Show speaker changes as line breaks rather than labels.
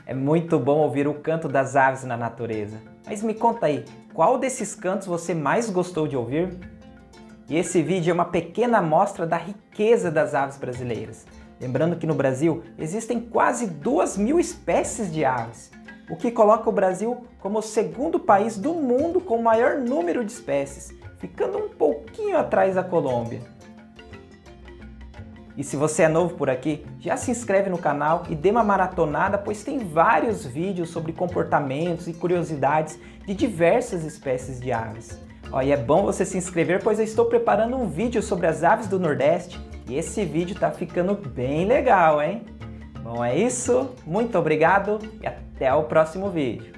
É muito bom ouvir o canto das aves na natureza. Mas me conta aí, qual desses cantos você mais gostou de ouvir? E esse vídeo é uma pequena amostra da riqueza das aves brasileiras. Lembrando que no Brasil existem quase 2.000 espécies de aves, o que coloca o Brasil como o segundo país do mundo com o maior número de espécies, ficando um pouquinho atrás da Colômbia. E se você é novo por aqui, já se inscreve no canal e dê uma maratonada, pois tem vários vídeos sobre comportamentos e curiosidades de diversas espécies de aves. E é bom você se inscrever, pois eu estou preparando um vídeo sobre as aves do Nordeste e esse vídeo tá ficando bem legal, hein? Bom, é isso, muito obrigado e até o próximo vídeo.